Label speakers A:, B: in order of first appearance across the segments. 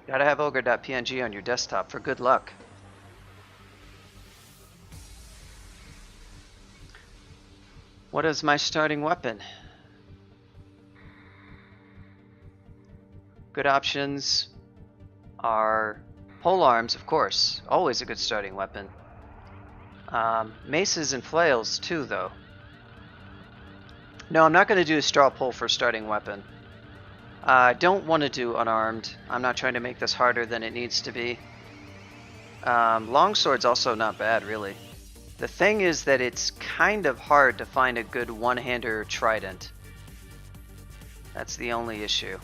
A: Gotta have ogre.png on your desktop for good luck. What is my starting weapon? Good options are pole arms, of course. Always a good starting weapon. Maces and flails too, though. No, I'm not going to do a straw pull for starting weapon. I don't want to do unarmed. I'm not trying to make this harder than it needs to be. Longsword's also not bad, really. The thing is that it's kind of hard to find a good one-hander trident. That's the only issue.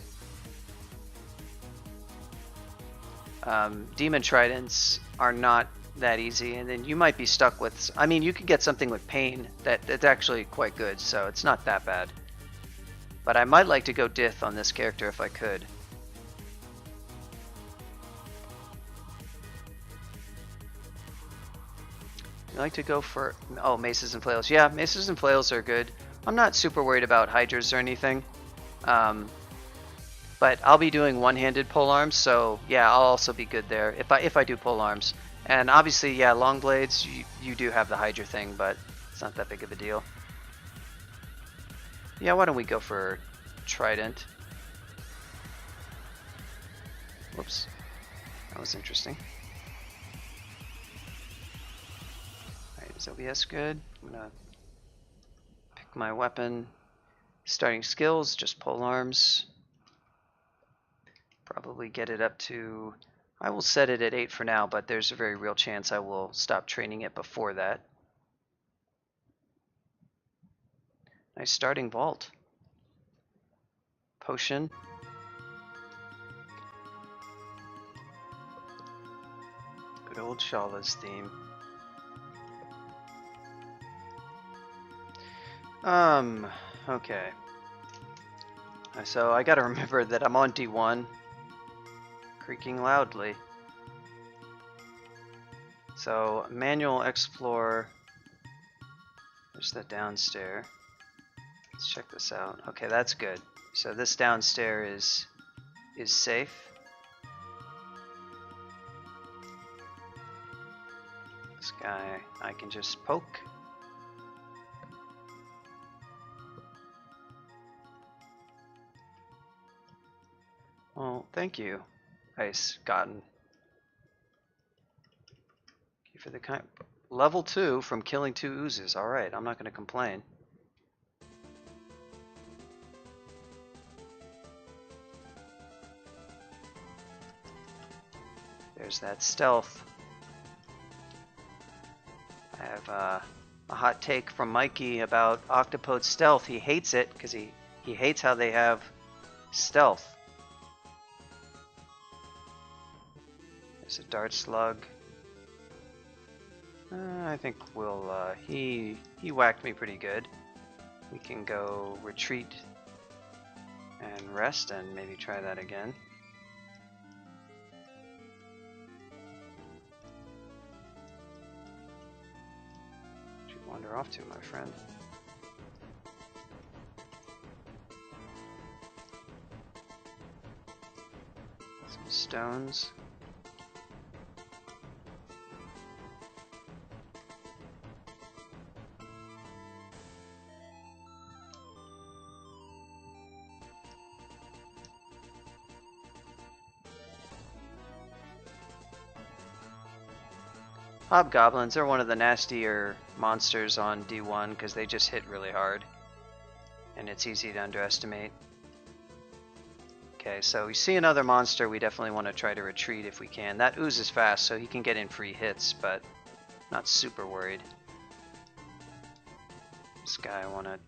A: Demon tridents are not that easy, and then you might be stuck with... I mean, you could get something with pain that's actually quite good, so it's not that bad. But I might like to go Dith on this character if I could. You like to go for... Oh, maces and flails. Yeah, maces and flails are good. I'm not super worried about hydras or anything. But I'll be doing one-handed polearms, so yeah, I'll also be good there if I do polearms. And obviously, yeah, long blades, you do have the hydra thing, but it's not that big of a deal. Yeah, why don't we go for trident? Whoops, that was interesting. Alright, is OBS good? I'm gonna pick my weapon. Starting skills, just polearms. Probably get it up to... I will set it at 8 for now, but there's a very real chance I will stop training it before that. Nice starting vault. Potion. Good old Shala's theme. Okay. So I gotta remember that I'm on D1. Creaking loudly. So manual explore. There's the downstairs. Let's check this out. Okay, that's good. So this downstairs is safe. This guy I can just poke. Well, thank you. Nice, gotten. Okay, for the level 2 from killing 2 oozes. All right, I'm not going to complain. There's that stealth. I have a hot take from Mikey about Octopode stealth. He hates it because he hates how they have stealth. There's a dart slug. I think we'll... he whacked me pretty good. We can go retreat and rest and maybe try that again. Where'd you wander off to, my friend? Some stones. Hobgoblins are one of the nastier monsters on D1 because they just hit really hard. And it's easy to underestimate. Okay, so we see another monster, we definitely want to try to retreat if we can. That ooze is fast, so he can get in free hits, but not super worried. This guy I want to...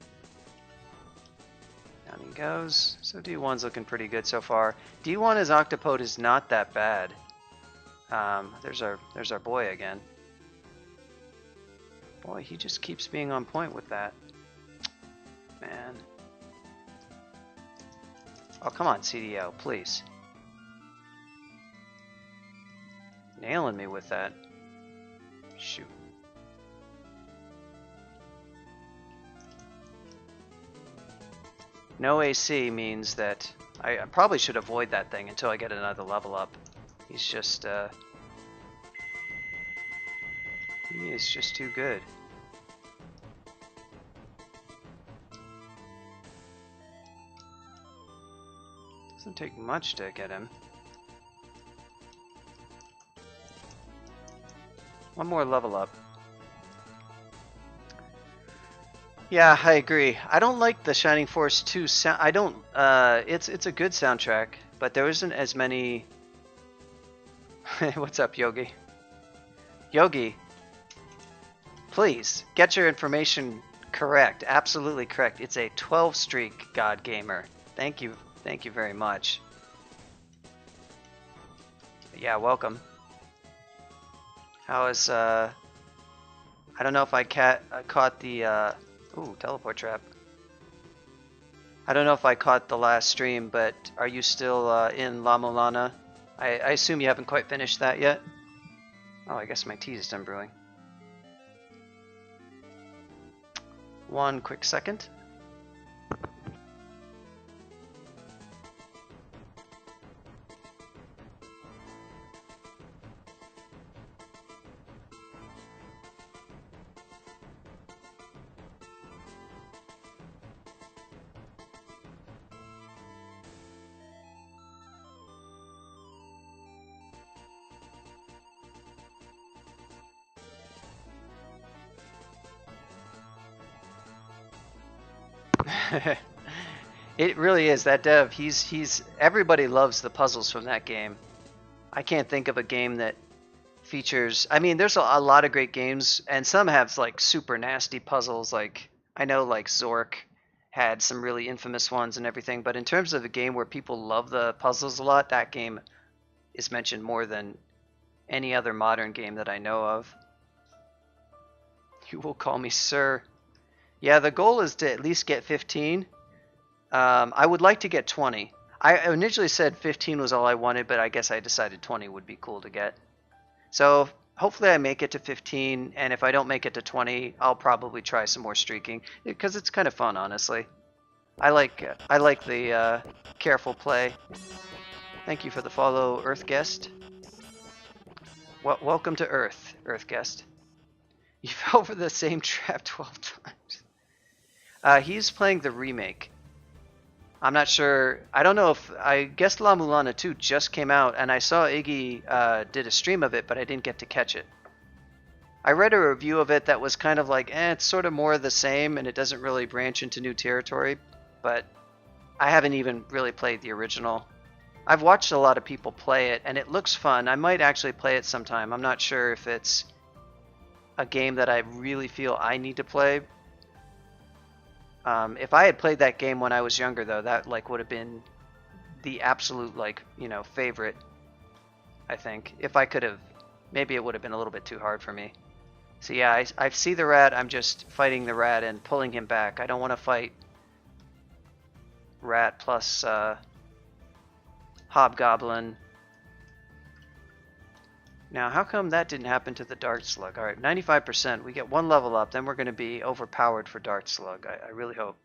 A: Down he goes. So D1's looking pretty good so far. D1 as Octopode is not that bad. There's our boy again. Boy, he just keeps being on point with that. Man. Oh, come on, CDO, please. Nailing me with that. Shoot. No AC means that I probably should avoid that thing until I get another level up. He's just, he is just too good. Doesn't take much to get him. One more level up. Yeah, I agree. I don't like the Shining Force 2 sound. I don't. It's a good soundtrack, but there isn't as many. What's up, Yogi? Yogi, please get your information correct. Absolutely correct. It's a 12 streak God Gamer. Thank you. Thank you very much. Yeah, welcome. How is I don't know if I caught the ooh, teleport trap. I don't know if I caught the last stream, but are you still in La Mulana? I assume you haven't quite finished that yet? Oh, I guess my tea is done brewing. One quick second. It really is. That dev, he's everybody loves the puzzles from that game. I can't think of a game that features, I mean, there's a lot of great games, and some have like super nasty puzzles. Like I know like Zork had some really infamous ones and everything, but in terms of a game where people love the puzzles a lot, that game is mentioned more than any other modern game that I know of. You will call me sir. Yeah, the goal is to at least get 15. I would like to get 20. I initially said 15 was all I wanted, but I guess I decided 20 would be cool to get. So hopefully I make it to 15, and if I don't make it to 20, I'll probably try some more streaking, because it's kind of fun, honestly. I like the careful play. Thank you for the follow, Earth Guest. Welcome to Earth, Earth Guest. You fell for the same trap 12 times. He's playing the remake. I'm not sure. I don't know if I guess La Mulana 2 just came out, and I saw Iggy did a stream of it, but I didn't get to catch it. I read a review of it that was kind of like, it's sort of more of the same, and it doesn't really branch into new territory. But I haven't even really played the original. I've watched a lot of people play it, and it looks fun. I might actually play it sometime. I'm not sure if it's a game that I really feel I need to play. If I had played that game when I was younger, though, that like would have been the absolute favorite. I think if I could have, maybe it would have been a little bit too hard for me. So yeah, I see the rat. I'm just fighting the rat and pulling him back. I don't want to fight rat plus hobgoblin. Now, how come that didn't happen to the dart slug? All right, 95%. We get one level up, then we're going to be overpowered for dart slug. I really hope.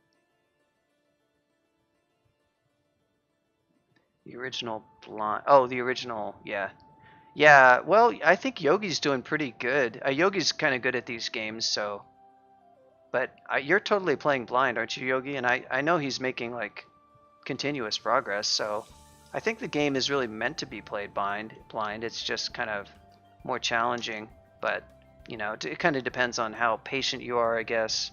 A: The original blind. Oh, the original. Yeah. Yeah, well, I think Yogi's doing pretty good. Yogi's kind of good at these games, so. But you're totally playing blind, aren't you, Yogi? And I know he's making, like, continuous progress, so. I think the game is really meant to be played blind. It's just kind of more challenging, but it kind of depends on how patient you are, I guess.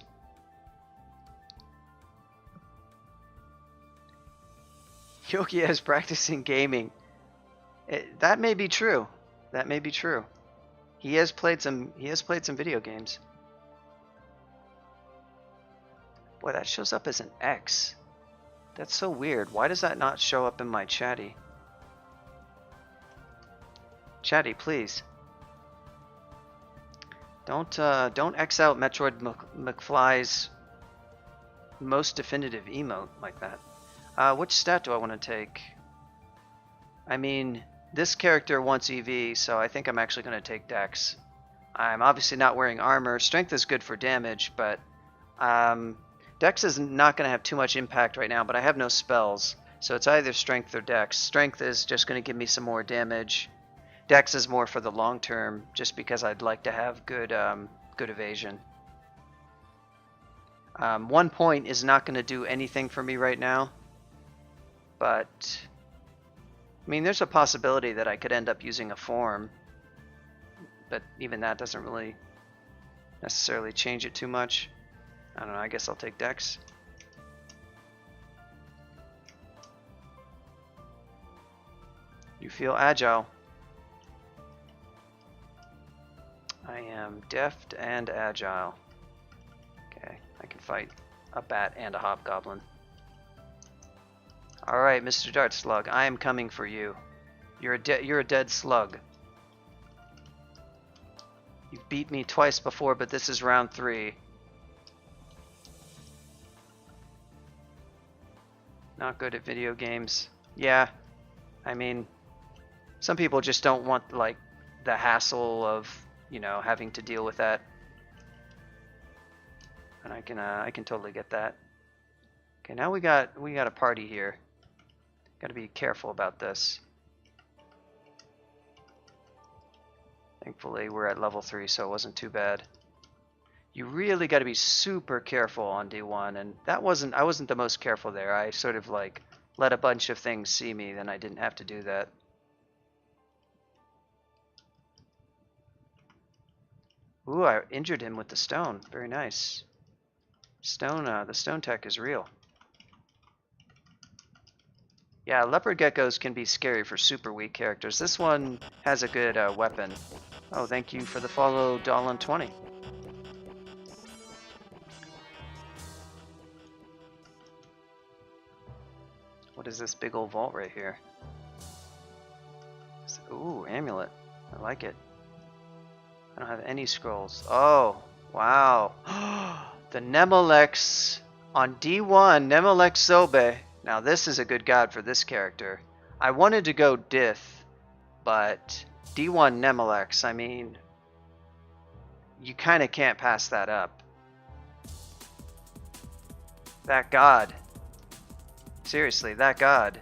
A: Yogi is practicing gaming. That may be true. That may be true. He has played some video games. Boy, that shows up as an X. That's so weird. Why does that not show up in my chatty? Chatty, please. Don't X out Metroid McFly's most definitive emote like that. Which stat do I want to take? I mean, this character wants EV, so I think I'm actually going to take Dex. I'm obviously not wearing armor. Strength is good for damage, but Dex is not going to have too much impact right now, but I have no spells. So it's either strength or dex. Strength is just going to give me some more damage. Dex is more for the long term, just because I'd like to have good good evasion. 1 point is not going to do anything for me right now, but I mean, there's a possibility that I could end up using a form, but even that doesn't really necessarily change it too much. I don't know, I guess I'll take Dex. You feel agile. I am deft and agile. Okay, I can fight a bat and a hobgoblin. Alright, Mr. Dart Slug, I am coming for you. You're a dead slug. You've beat me twice before, but this is round 3. Not good at video games. Yeah, I mean, some people just don't want like the hassle of, you know, having to deal with that. And I can totally get that. Okay, now we got a party here. Got to be careful about this. Thankfully, we're at level 3, so it wasn't too bad. You really got to be super careful on D1, and I wasn't the most careful there. I sort of like let a bunch of things see me, then I didn't have to do that. Ooh, I injured him with the stone. Very nice. The stone tech is real. Yeah, leopard geckos can be scary for super weak characters. This one has a good weapon. Oh, thank you for the follow, Dolan20. What is this big old vault right here? Ooh, amulet. I like it. I don't have any scrolls. Oh, wow. The Nemelex on D1, Nemelex Xobeh. Now this is a good god for this character. I wanted to go Dith, but D1 Nemelex, I mean, you kind of can't pass that up. That god. Seriously, that god.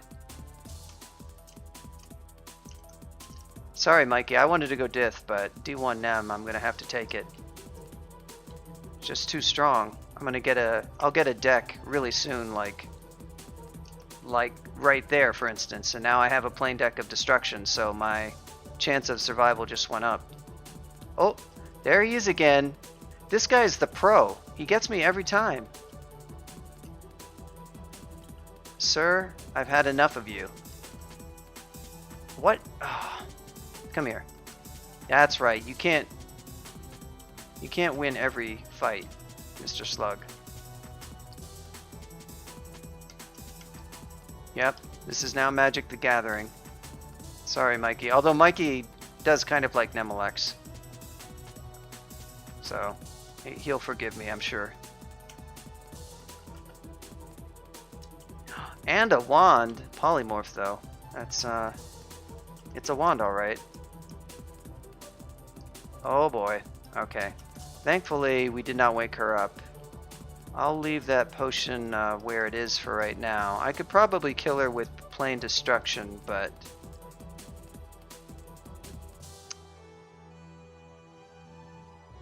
A: Sorry, Mikey, I wanted to go Dith, but D1 Nem, I'm gonna have to take it. Just too strong. I'll get a deck really soon, like right there, for instance, and now I have a plain deck of destruction, so my chance of survival just went up. Oh, there he is again. This guy's the pro. He gets me every time. Sir, I've had enough of you. What? Oh, come here. Yeah, that's right. You can't win every fight, Mr. Slug. Yep, this is now Magic the Gathering. Sorry, Mikey. Although Mikey does kind of like Nemelex. So, he'll forgive me, I'm sure. And a wand. Polymorph, though. That's, it's a wand, alright. Oh boy. Okay. Thankfully, we did not wake her up. I'll leave that potion where it is for right now. I could probably kill her with plain destruction, but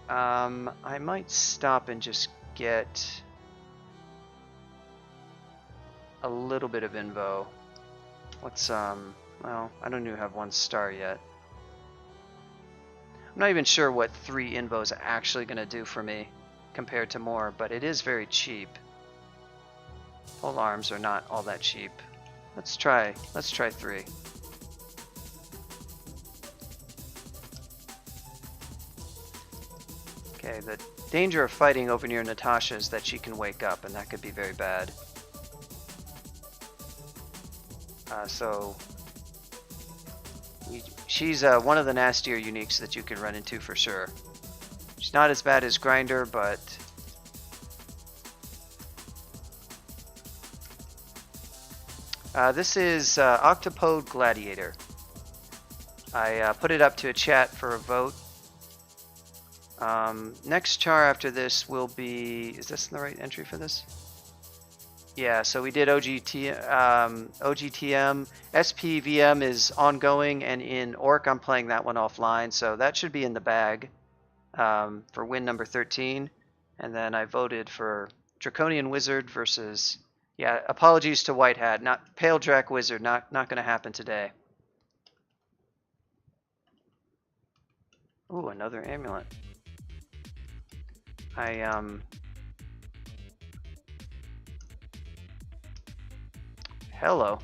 A: I might stop and just get a little bit of invo. What's well, I don't even have 1 star yet. I'm not even sure what 3 invos are actually going to do for me compared to more, but it is very cheap. Pole arms are not all that cheap. Let's try 3. Okay, the danger of fighting over near Natasha is that she can wake up, and that could be very bad. She's one of the nastier uniques that you can run into for sure. She's not as bad as Grinder, but this is Octopode Gladiator. I put it up to a chat for a vote. Next char after this will be... Is this the right entry for this? Yeah, so we did OGTM. SPVM is ongoing, and in Orc, I'm playing that one offline, so that should be in the bag for win number 13. And then I voted for Draconian Wizard versus, yeah, apologies to White Hat, not Pale Drac Wizard, not going to happen today. Ooh, another amulet. Hello.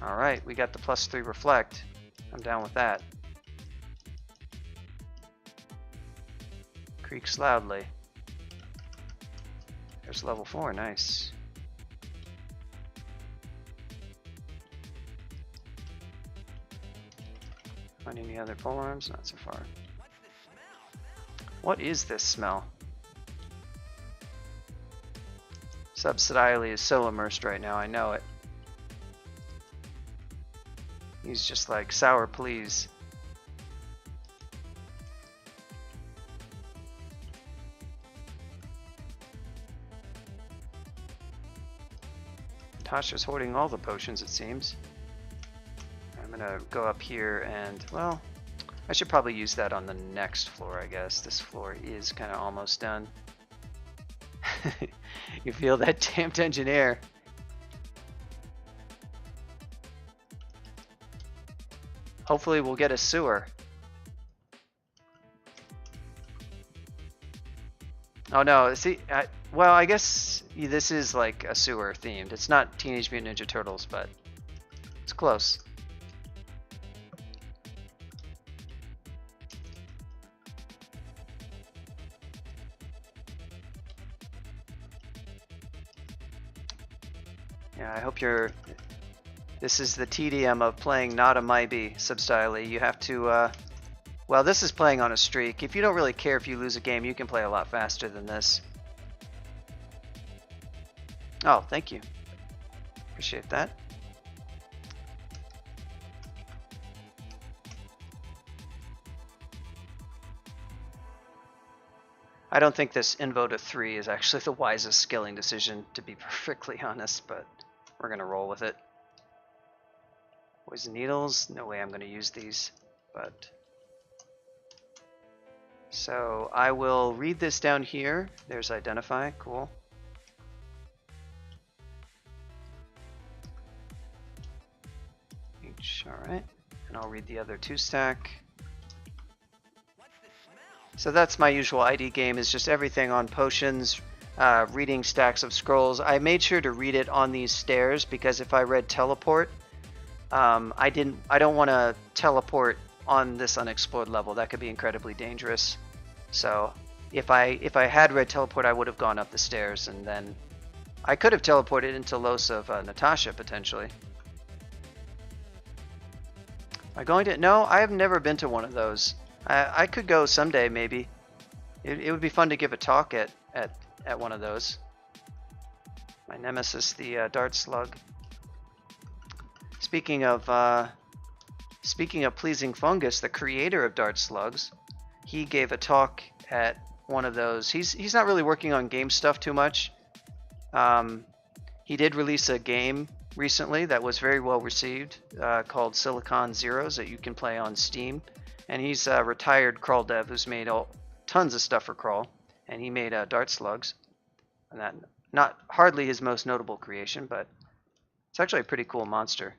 A: All right, we got the +3 reflect. I'm down with that. Creaks loudly. There's level 4, nice. Find any other polearms? Not so far. What is this smell? Subsidily is so immersed right now, I know it. He's just like, sour please. Tasha's hoarding all the potions, it seems. I'm gonna go up here and, well, I should probably use that on the next floor, I guess. This floor is kind of almost done. You feel that damped engine air. Hopefully we'll get a sewer. Oh no, see, well, I guess this is like a sewer themed. It's not Teenage Mutant Ninja Turtles, but it's close. Yeah, I hope you're... This is the TDM of playing not a Maybe substyle. You have to, well, this is playing on a streak. If you don't really care if you lose a game, you can play a lot faster than this. Oh, thank you. Appreciate that. I don't think this invo to 3 is actually the wisest skilling decision, to be perfectly honest, but we're going to roll with it. Poison needles, no way I'm going to use these, but... So I will read this down here. There's identify, cool. H, alright. And I'll read the other 2 stack. So that's my usual ID game, is just everything on potions, reading stacks of scrolls. I made sure to read it on these stairs because if I read teleport, I don't want to teleport on this unexplored level. That could be incredibly dangerous. So if I had read teleport, I would have gone up the stairs, and then I could have teleported into Los of Natasha potentially. Am I going to? No, I have never been to one of those. I could go someday, maybe. It would be fun to give a talk at one of those. My nemesis, the dart slug. Speaking of pleasing fungus, the creator of dart slugs, he gave a talk at one of those. He's not really working on game stuff too much. He did release a game recently that was very well received called Silicon Zeros that you can play on Steam. And he's a retired crawl dev who's made tons of stuff for crawl, and he made dart slugs. And that not hardly his most notable creation, but it's actually a pretty cool monster.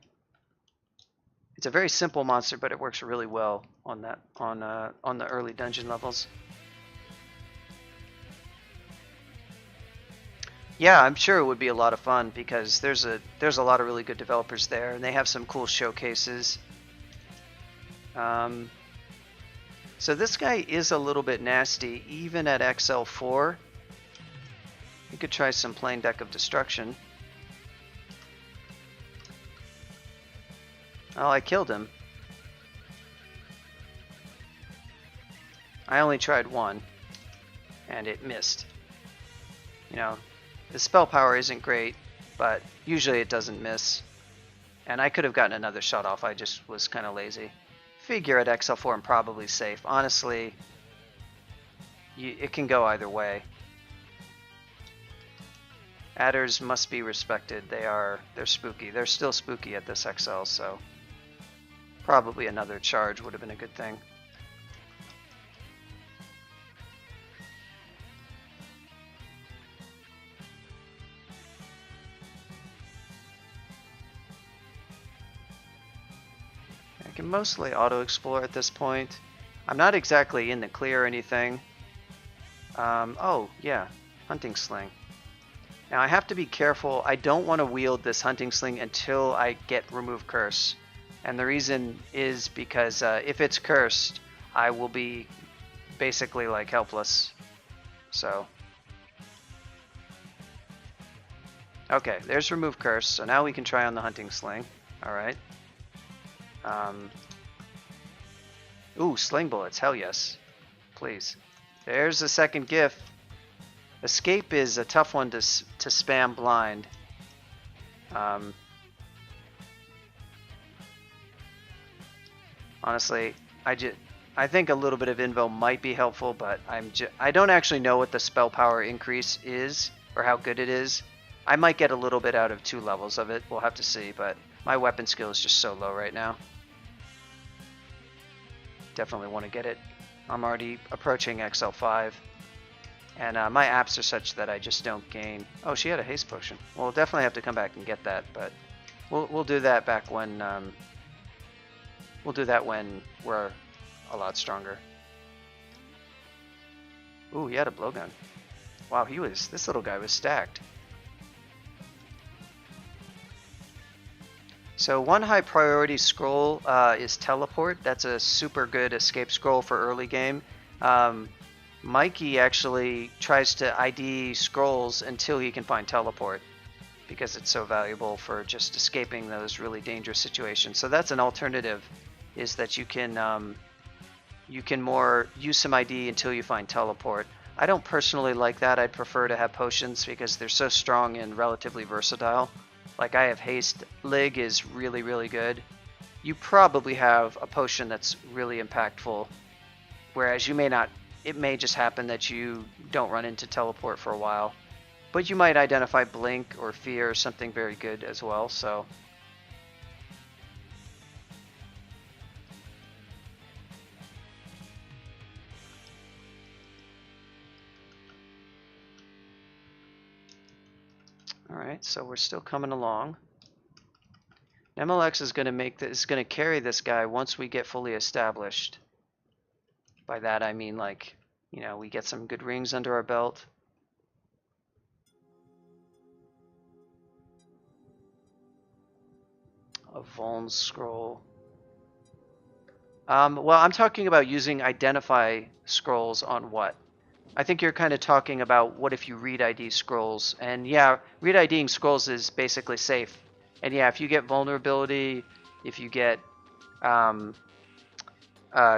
A: It's a very simple monster, but it works really well on that on the early dungeon levels. Yeah, I'm sure it would be a lot of fun because there's a lot of really good developers there, and they have some cool showcases. So this guy is a little bit nasty, even at XL4. You could try some plain deck of destruction. Oh, I killed him. I only tried one, and it missed. You know, the spell power isn't great, but usually it doesn't miss. And I could have gotten another shot off, I just was kind of lazy. Figure at XL4 I'm probably safe. Honestly, it can go either way. Adders must be respected. They're spooky. They're still spooky at this XL, so probably another charge would have been a good thing. I can mostly auto-explore at this point. I'm not exactly in the clear or anything. Oh, yeah, hunting sling. Now I have to be careful. I don't want to wield this hunting sling until I get remove curse. And the reason is because if it's cursed, I will be basically like helpless. So. Okay, there's remove curse. So now we can try on the hunting sling. Alright. Ooh, sling bullets. Hell yes. Please. There's the second gift. Escape is a tough one to spam blind. Honestly, I think a little bit of invo might be helpful, but I don't actually know what the spell power increase is or how good it is. I might get a little bit out of 2 levels of it. We'll have to see, but my weapon skill is just so low right now. Definitely want to get it. I'm already approaching XL5. And my apps are such that I just don't gain. Oh, she had a haste potion. We'll definitely have to come back and get that, but we'll do that back when we'll do that when we're a lot stronger. Ooh, he had a blowgun. Wow, this little guy was stacked. So one high priority scroll is teleport. That's a super good escape scroll for early game. Mikey actually tries to ID scrolls until he can find teleport because it's so valuable for just escaping those really dangerous situations. So that's an alternative, is that you can more use some ID until you find teleport. I don't personally like that. I'd prefer to have potions because they're so strong and relatively versatile. Like I have haste. Lig is really, really good. You probably have a potion that's really impactful, whereas you may not. It may just happen that you don't run into teleport for a while. But you might identify blink or fear or something very good as well, so. Alright, so we're still coming along. Nemelex is gonna carry this guy once we get fully established. By that I mean, like, you know, we get some good rings under our belt. A Vuln scroll. Well, I'm talking about using identify scrolls on what? I think you're kind of talking about what if you read ID scrolls. And yeah, read IDing scrolls is basically safe. And yeah, if you get vulnerability, if you get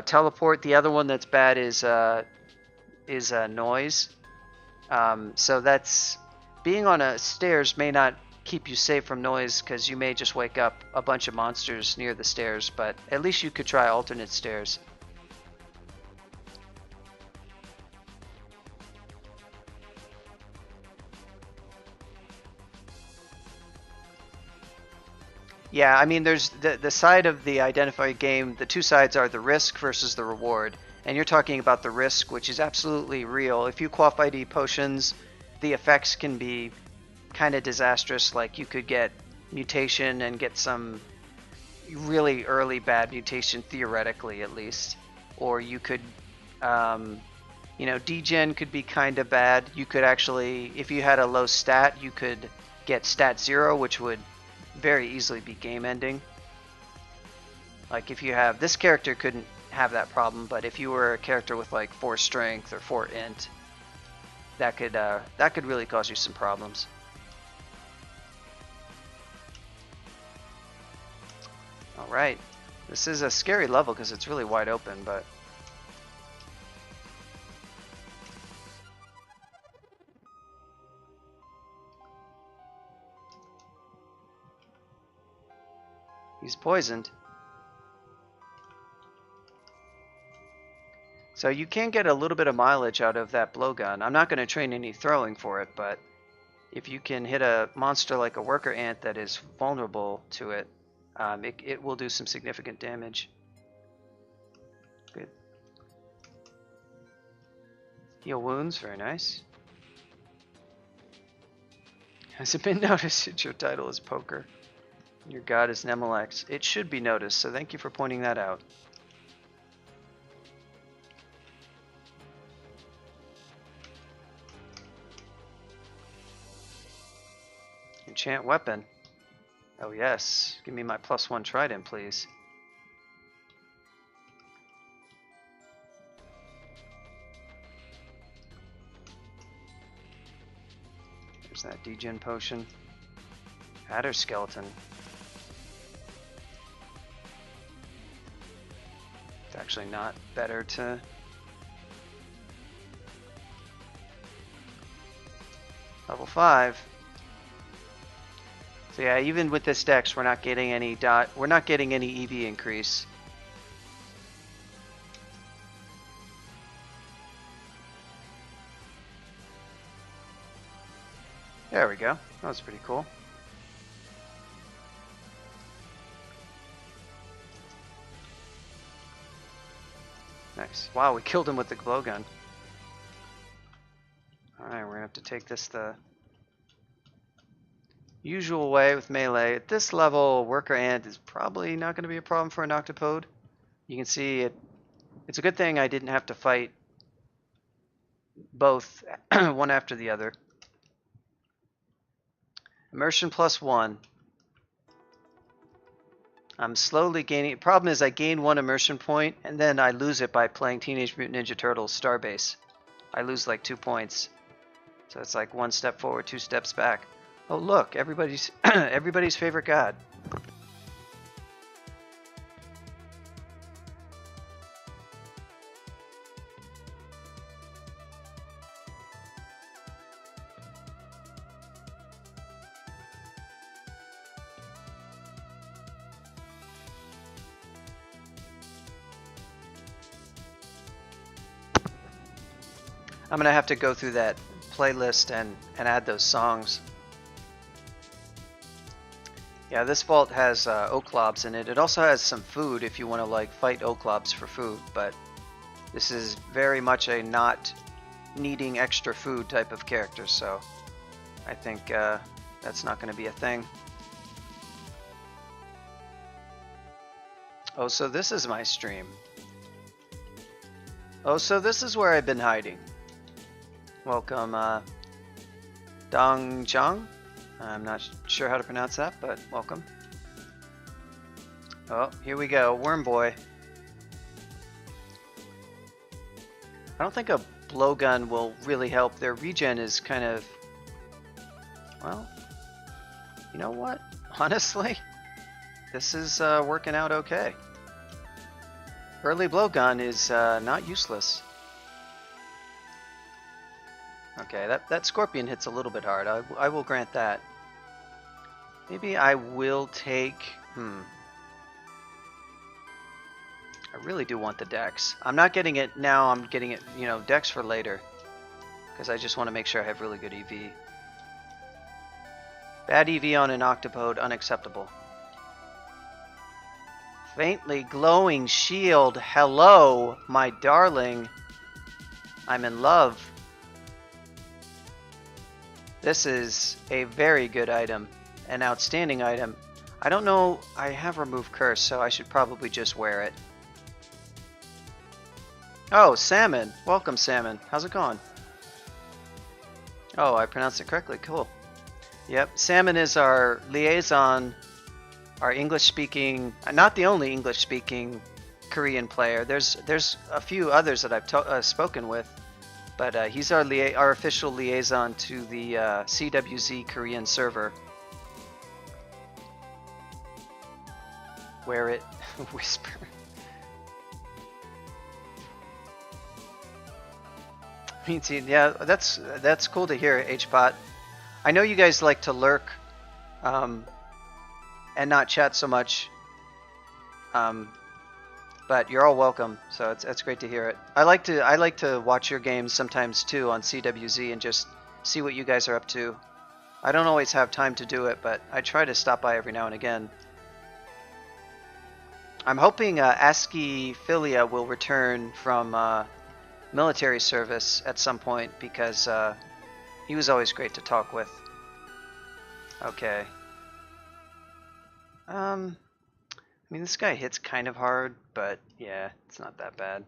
A: teleport, the other one that's bad is noise. So that's being on a stairs may not keep you safe from noise because you may just wake up a bunch of monsters near the stairs, but at least you could try alternate stairs. Yeah, I mean, there's the side of the identify game, the two sides are the risk versus the reward. And you're talking about the risk, which is absolutely real. If you quaff ID potions, the effects can be kind of disastrous. Like you could get mutation and get some really early bad mutation, theoretically at least. Or you could, you know, degen could be kind of bad. You could actually, if you had a low stat, you could get stat 0, which would very easily be game ending. Like if you have, this character couldn't have that problem, but if you were a character with like 4 strength or 4 int, that could really cause you some problems. All right, this is a scary level because it's really wide open, but he's poisoned. So you can get a little bit of mileage out of that blowgun. I'm not going to train any throwing for it, but if you can hit a monster like a worker ant that is vulnerable to it, it will do some significant damage. Good. Heal wounds, very nice. Has it been noticed that your title is Poker? Your god is Nemelex. It should be noticed, so thank you for pointing that out. Enchant weapon. Oh yes, give me my +1 trident, please. There's that degen potion. Adder skeleton. It's actually not better to... Level 5. So yeah, even with this dex, we're not getting any EV increase. There we go. That was pretty cool. Nice. Wow, we killed him with the glowgun. Alright, we're gonna have to take this the usual way with melee. At this level, worker ant is probably not going to be a problem for an octopode. You can see it's a good thing I didn't have to fight both one after the other. Immersion +1. I'm slowly gaining. Problem is I gain 1 immersion point and then I lose it by playing Teenage Mutant Ninja Turtles Starbase. I lose like 2 points. So it's like 1 step forward, 2 steps back. Oh look, everybody's everybody's favorite god. I'm gonna have to go through that playlist and add those songs. Yeah, this vault has Oclobs in it. It also has some food if you want to like fight Oclobs for food, but this is very much a not needing extra food type of character, so I think that's not going to be a thing. Oh, so this is my stream. Oh, so this is where I've been hiding. Welcome, Dong Zhang. I'm not sure how to pronounce that, but welcome. Oh, here we go, Worm Boy. I don't think a blowgun will really help. Their regen is kind of, well, you know what? Honestly, this is working out okay. Early blowgun is not useless. Okay, that scorpion hits a little bit hard. I will grant that. Maybe I will take... I really do want the dex. I'm not getting it now. I'm getting it, you know, dex for later. Because I just want to make sure I have really good EV. Bad EV on an Octopode, unacceptable. Faintly glowing shield. Hello, my darling. I'm in love. This is a very good item, an outstanding item. I don't know, I have removed curse, so I should probably just wear it. Oh, Salmon. Welcome, Salmon. How's it going? Oh, I pronounced it correctly. Cool. Yep, Salmon is our liaison, our English-speaking, not the only English-speaking Korean player. There's a few others that I've spoken with. But he's our official liaison to the CWZ Korean server. Wear it, whisper. Yeah, that's cool to hear, HBot. I know you guys like to lurk, and not chat so much. But you're all welcome, so it's great to hear it. I like to watch your games sometimes too on CWZ and just see what you guys are up to. I don't always have time to do it, but I try to stop by every now and again. I'm hoping ASCII Philia will return from military service at some point because he was always great to talk with. Okay. I mean, this guy hits kind of hard, but yeah, it's not that bad.